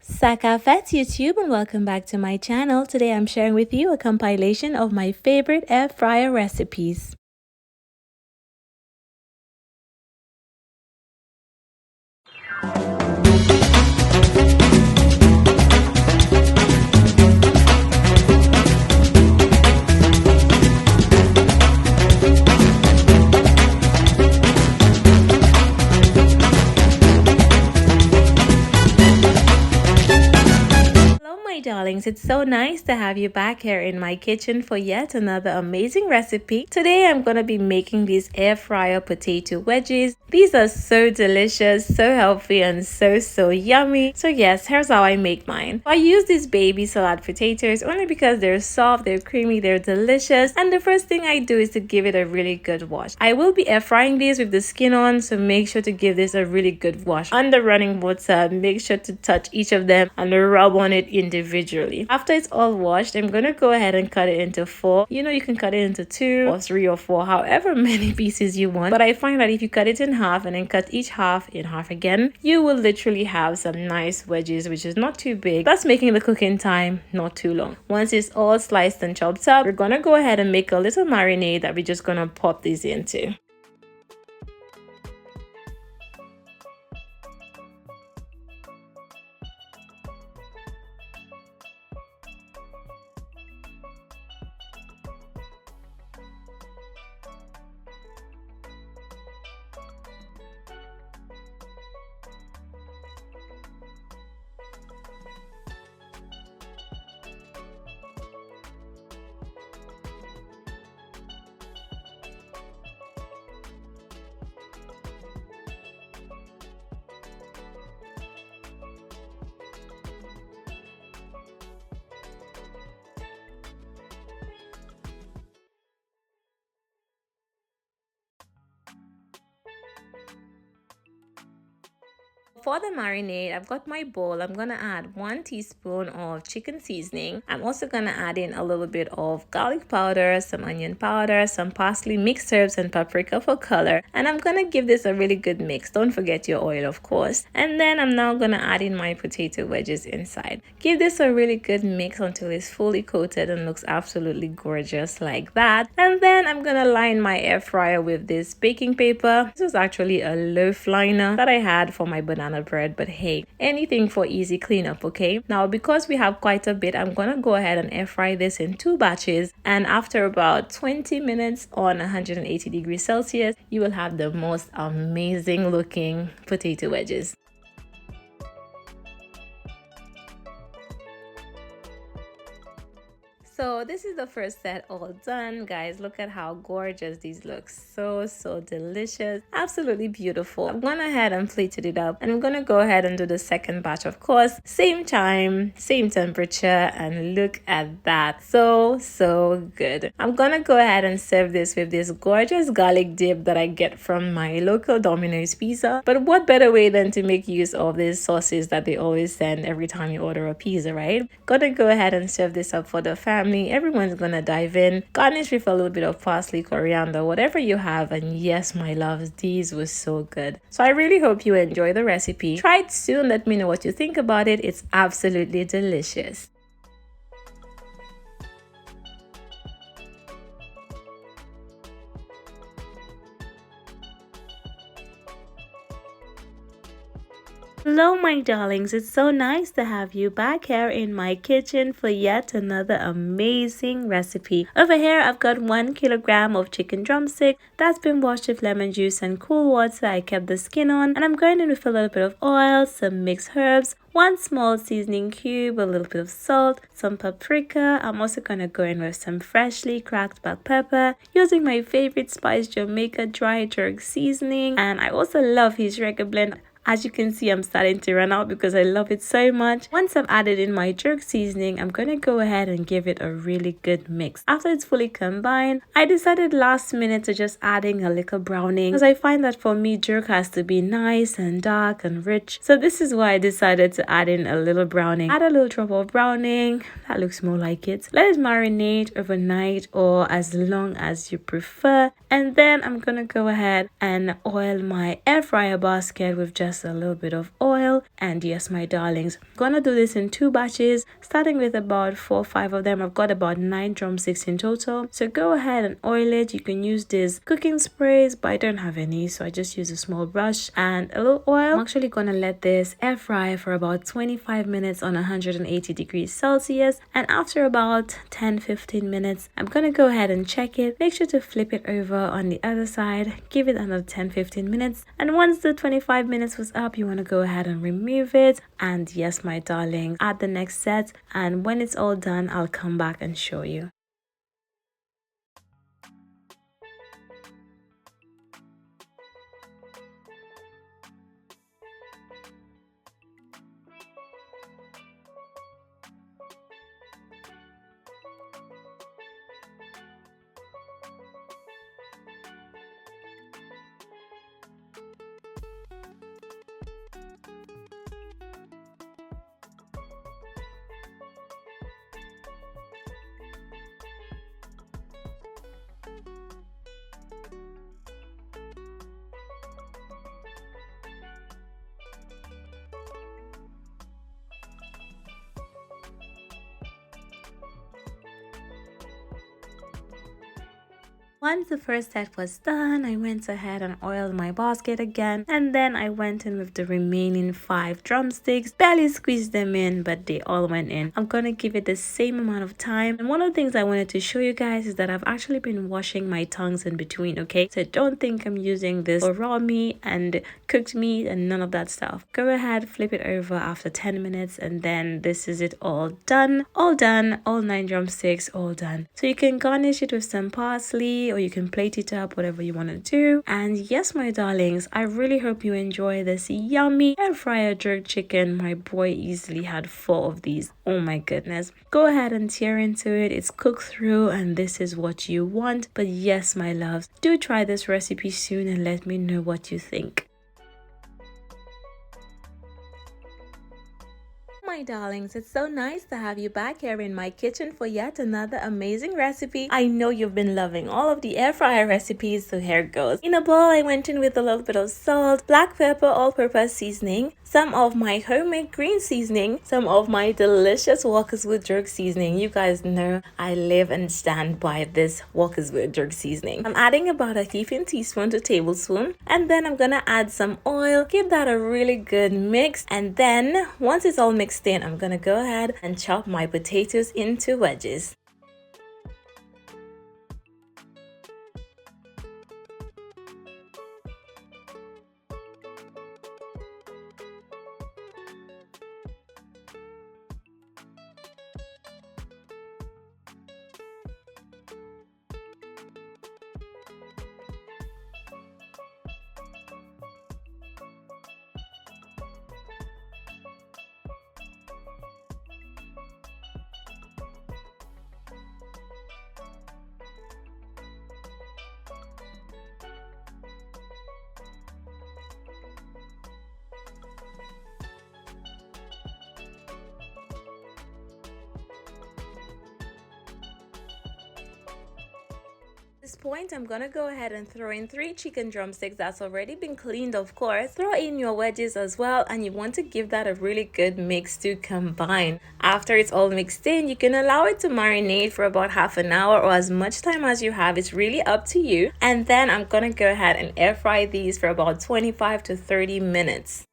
Sakafet YouTube, and welcome back to my channel. Today I'm sharing with you a compilation of my favorite air fryer recipes. My darlings, it's so nice to have you back here in my kitchen for yet another amazing recipe. Today I'm going to be making these air fryer potato wedges. These are so delicious, so healthy, and so yummy. So yes, here's how I make mine. I use these baby salad potatoes only because they're soft, they're creamy, they're delicious, and the first thing I do is to give it a really good wash. I will be air frying these with the skin on, so make sure to give this a really good wash under running water. Make sure to touch each of them and rub on it individually. After it's all washed, I'm gonna go ahead and cut it into 4. You can cut it into 2 or 3 or 4, however many pieces you want, but I find that if you cut it in half and then cut each half in half again, you will literally have some nice wedges, which is not too big, thus making the cooking time not too long. Once it's all sliced and chopped up, we're gonna go ahead and make a little marinade that we're just gonna pop these into. For the marinade, I've got my bowl. I'm gonna add 1 teaspoon of chicken seasoning. I'm also gonna add in a little bit of garlic powder, some onion powder, some parsley, mixed herbs, and paprika for color. And I'm gonna give this a really good mix. Don't forget your oil, of course. And then I'm now gonna add in my potato wedges inside. Give this a really good mix until it's fully coated and looks absolutely gorgeous like that. And then I'm gonna line my air fryer with this baking paper. This was actually a loaf liner that I had for my banana bread, but hey, anything for easy cleanup. Okay, now because we have quite a bit, I'm gonna go ahead and air fry this in 2 batches, and after about 20 minutes on 180 degrees Celsius, you will have the most amazing looking potato wedges. So this is the first set all done, guys. Look at how gorgeous these look. So delicious, absolutely beautiful. I'm gonna ahead and plated it up, and I'm gonna go ahead and do the second batch, of course. Same time, same temperature, and look at that. So good. I'm gonna go ahead and serve this with this gorgeous garlic dip that I get from my local Domino's pizza. But what better way than to make use of these sauces that they always send every time you order a pizza, right? Gonna go ahead and serve this up for the family. Everyone's gonna dive in. Garnish with a little bit of parsley, coriander, whatever you have. And yes, my loves, these were so good. So I really hope you enjoy the recipe. Try it soon. Let me know what you think about it. It's absolutely delicious. Hello my darlings, it's so nice to have you back here in my kitchen for yet another amazing recipe. Over here I've got 1 kilogram of chicken drumstick that's been washed with lemon juice and cool water. I kept the skin on, and I'm going in with a little bit of oil, some mixed herbs, 1 small seasoning cube, a little bit of salt, some paprika. I'm also going to go in with some freshly cracked black pepper, using my favorite spice, Jamaica dry jerk seasoning, and I also love his regular blend. As you can see, I'm starting to run out because I love it so much. Once I've added in my jerk seasoning, I'm going to go ahead and give it a really good mix. After it's fully combined, I decided last minute to just adding a little browning, because I find that for me, jerk has to be nice and dark and rich. So this is why I decided to add in a little browning. Add a little drop of browning. That looks more like it. Let it marinate overnight or as long as you prefer. And then I'm going to go ahead and oil my air fryer basket with just just a little bit of oil. And yes, my darlings, I'm gonna do this in 2 batches, starting with about 4 or 5 of them. I've got about 9 drumsticks in total. So go ahead and oil it. You can use this cooking sprays, but I don't have any, so I just use a small brush and a little oil. I'm actually gonna let this air fry for about 25 minutes on 180 degrees Celsius, and after about 10-15 minutes, I'm gonna go ahead and check it. Make sure to flip it over on the other side, give it another 10-15 minutes, and once the 25 minutes was up, you want to go ahead and remove it. And yes, my darling, add the next set, and when it's all done, I'll come back and show you. Once the first set was done, I went ahead and oiled my basket again, and then I went in with the remaining 5 drumsticks. Barely squeezed them in, but they all went in. I'm gonna give it the same amount of time. And one of the things I wanted to show you guys is that I've actually been washing my tongues in between, okay? So don't think I'm using this for raw meat and cooked meat and none of that stuff. Go ahead, flip it over after 10 minutes, and then this is it all done. All done, all 9 drumsticks, all done. So you can garnish it with some parsley, or you can plate it up, whatever you want to do. And yes, my darlings, I really hope you enjoy this yummy air fryer jerk chicken. My boy easily had 4 of these. Oh my goodness. Go ahead and tear into it. It's cooked through, and this is what you want. But yes, my loves, do try this recipe soon and let me know what you think. My darlings, it's so nice to have you back here in my kitchen for yet another amazing recipe. I know you've been loving all of the air fryer recipes, so here it goes. In a bowl, I went in with a little bit of salt, black pepper, all-purpose seasoning, some of my homemade green seasoning, some of my delicious Walkerswood jerk seasoning. You guys know I live and stand by this Walkerswood jerk seasoning. I'm adding about a heaping teaspoon to tablespoon, and then I'm gonna add some oil, give that a really good mix, and then once it's all mixed in, I'm gonna go ahead and chop my potatoes into wedges. At this point, I'm gonna go ahead and throw in 3 chicken drumsticks that's already been cleaned, of course. Throw in your wedges as well, and you want to give that a really good mix to combine. After it's all mixed in, you can allow it to marinate for about half an hour or as much time as you have. It's really up to you. And then I'm gonna go ahead and air fry these for about 25 to 30 minutes.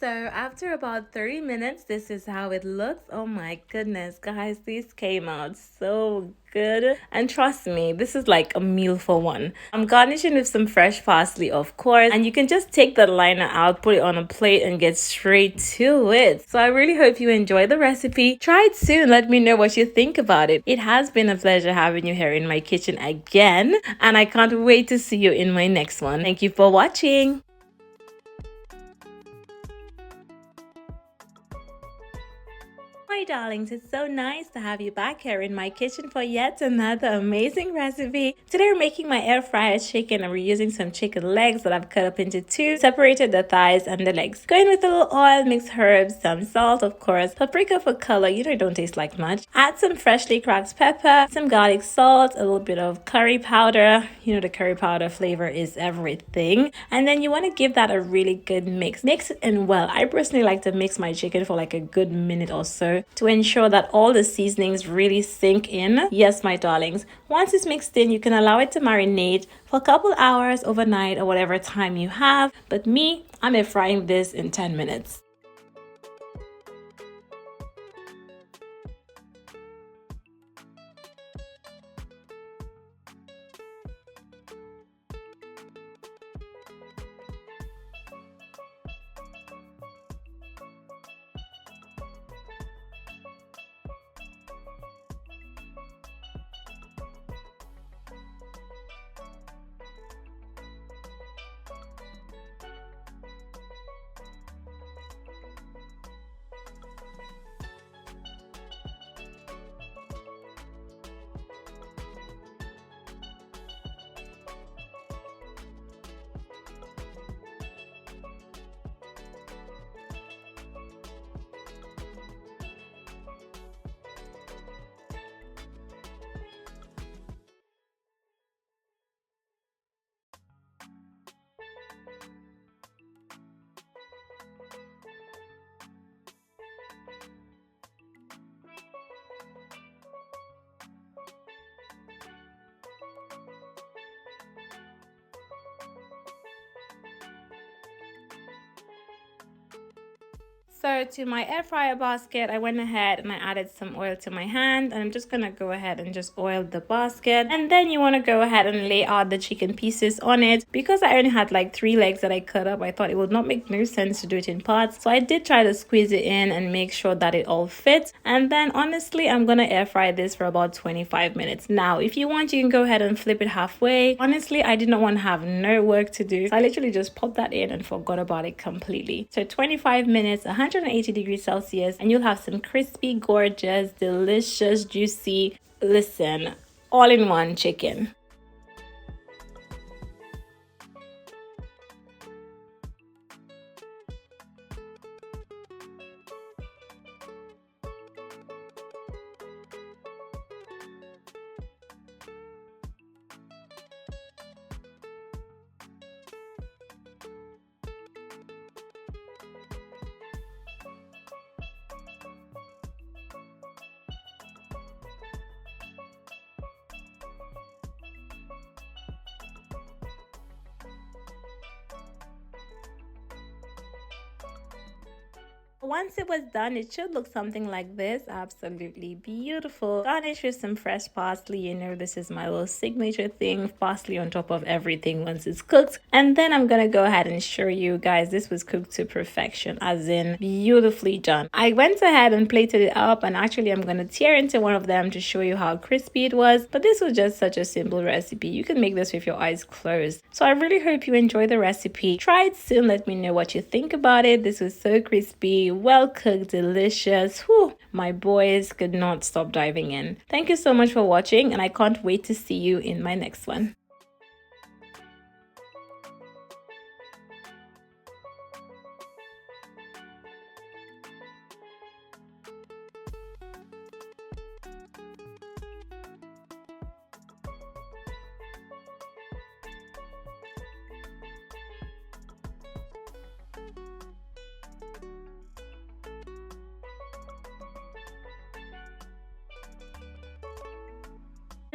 So after about 30 minutes, this is how it looks. Oh my goodness, guys, these came out so good. And trust me, this is like a meal for one. I'm garnishing with some fresh parsley, of course, and you can just take the liner out, put it on a plate, and get straight to it. So I really hope you enjoy the recipe. Try it soon. Let me know what you think about it. It has been a pleasure having you here in my kitchen again, and I can't wait to see you in my next one. Thank you for watching. My darlings, it's so nice to have you back here in my kitchen for yet another amazing recipe. Today we're making my air fryer chicken and we're using some chicken legs that I've cut up into two, separated the thighs and the legs. Going with a little oil, mixed herbs, some salt of course, paprika for color, it don't taste like much. Add some freshly cracked pepper, some garlic salt, a little bit of curry powder. The curry powder flavor is everything. And then you want to give that a really good mix. Mix it in well. I personally like to mix my chicken for like a good minute or so to ensure that all the seasonings really sink in. Yes, my darlings. Once it's mixed in, you can allow it to marinate for a couple hours overnight or whatever time you have. But me, I'm air frying this in 10 minutes. So to my air fryer basket, I went ahead and I added some oil to my hand, and I'm just gonna go ahead and just oil the basket. And then you want to go ahead and lay out the chicken pieces on it. Because I only had like 3 legs that I cut up, I thought it would not make no sense to do it in parts. So I did try to squeeze it in and make sure that it all fits. And then honestly, I'm gonna air fry this for about 25 minutes. Now, if you want, you can go ahead and flip it halfway. Honestly, I did not want to have no work to do. So I literally just popped that in and forgot about it completely. So 25 minutes, 180 degrees Celsius, and you'll have some crispy, gorgeous, delicious, juicy, listen, all-in-one chicken. Once it was done, it should look something like this. Absolutely beautiful. Garnish with some fresh parsley. This is my little signature thing. Parsley on top of everything once it's cooked. And then I'm gonna go ahead and show you guys this was cooked to perfection, as in beautifully done. I went ahead and plated it up, and actually I'm gonna tear into one of them to show you how crispy it was. But this was just such a simple recipe. You can make this with your eyes closed. So I really hope you enjoy the recipe. Try it soon. Let me know what you think about it. This was so crispy, well cooked, delicious. Whew, my boys could not stop diving in. Thank you so much for watching, and I can't wait to see you in my next one.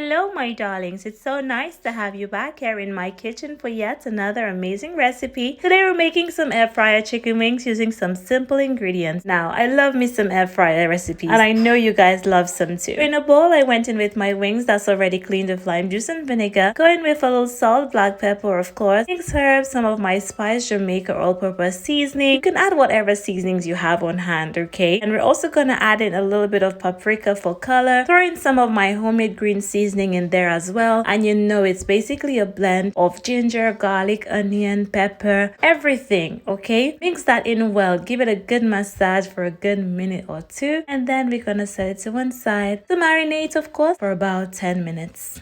Hello my darlings, it's so nice to have you back here in my kitchen for yet another amazing recipe. Today we're making some air fryer chicken wings using some simple ingredients. Now I love me some air fryer recipes and I know you guys love some too. In a bowl I went in with my wings that's already cleaned with lime juice and vinegar. Go in with a little salt, black pepper of course, mixed herbs, some of my spice, Jamaica all-purpose seasoning. You can add whatever seasonings you have on hand, okay? And we're also gonna add in a little bit of paprika for color. Throw in some of my homemade green seasoning in there as well, and you know it's basically a blend of ginger, garlic, onion, pepper, everything. Okay, mix that in well, give it a good massage for a good minute or two, and then we're gonna set it to one side to marinate, of course, for about 10 minutes.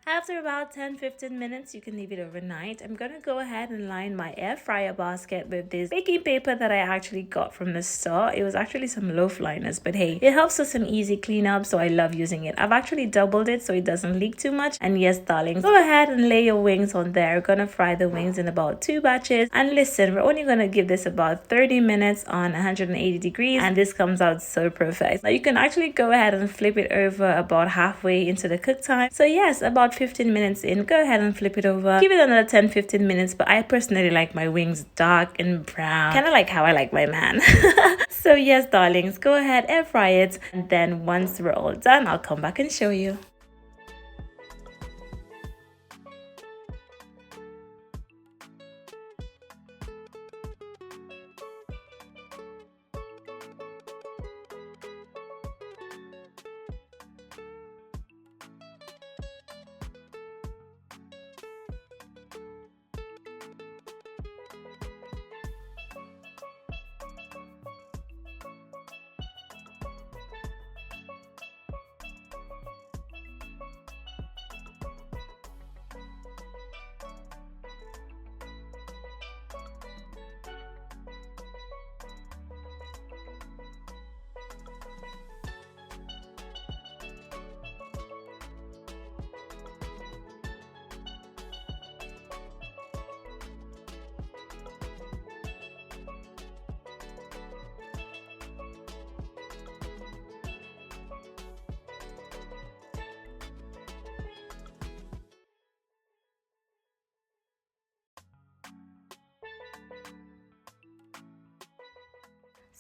After about 10-15 minutes, you can leave it overnight. I'm gonna go ahead and line my air fryer basket with this baking paper that I actually got from the store. It was actually some loaf liners, but hey, it helps with some easy cleanup, so I love using it. I've actually doubled it so it doesn't leak too much. And yes, darlings, go ahead and lay your wings on there. We're gonna fry the wings in about 2 batches. And listen, we're only gonna give this about 30 minutes on 180 degrees, and this comes out so perfect. Now you can actually go ahead and flip it over about halfway into the cook time. So yes, about 15 minutes in, go ahead and flip it over, give it another 10-15 minutes. But I personally like my wings dark and brown, kind of like how I like my man. So yes, darlings, go ahead, air fry it, and then once we're all done, I'll come back and show you.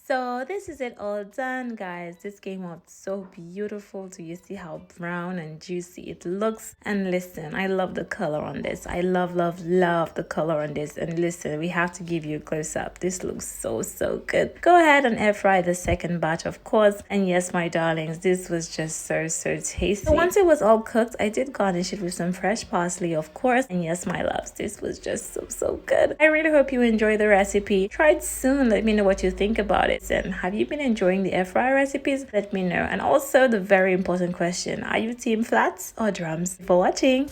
So this is it all done, guys. This came out so beautiful. Do you see how brown and juicy it looks? And listen, I love the color on this. I love the color on this. And listen, we have to give you a close-up. This looks so good. Go ahead and air fry the second batch, of course. And yes, my darlings, this was just so tasty. So once it was all cooked, I did garnish it with some fresh parsley, of course. And yes, my loves, this was just so good. I really hope you enjoy the recipe. Try it soon. Let me know what you think about it. And have you been enjoying the air fryer recipes? Let me know. And also the very important question, are you team flats or drums? For watching.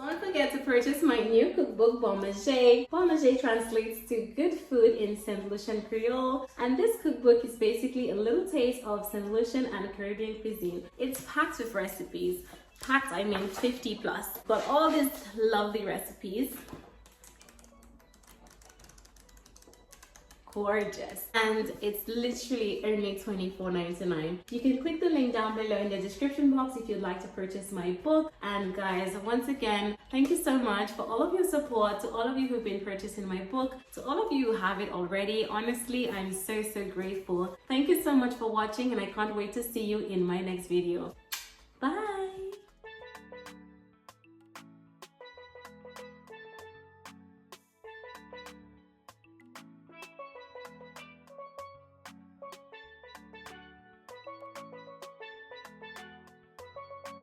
Don't forget to purchase my new cookbook, Bon Manger. Bon Manger translates to good food in St. Lucian Creole, and this cookbook is basically a little taste of St. Lucian and Caribbean cuisine. It's packed with recipes. Packed, I mean 50 plus. Got all these lovely recipes. Gorgeous, and it's literally only $24.99. You can click the link down below in the description box if you'd like to purchase my book. And guys, once again, thank you so much for all of your support, to all of you who've been purchasing my book, to all of you who have it already. Honestly, I'm so grateful. Thank you so much for watching, and I can't wait to see you in my next video.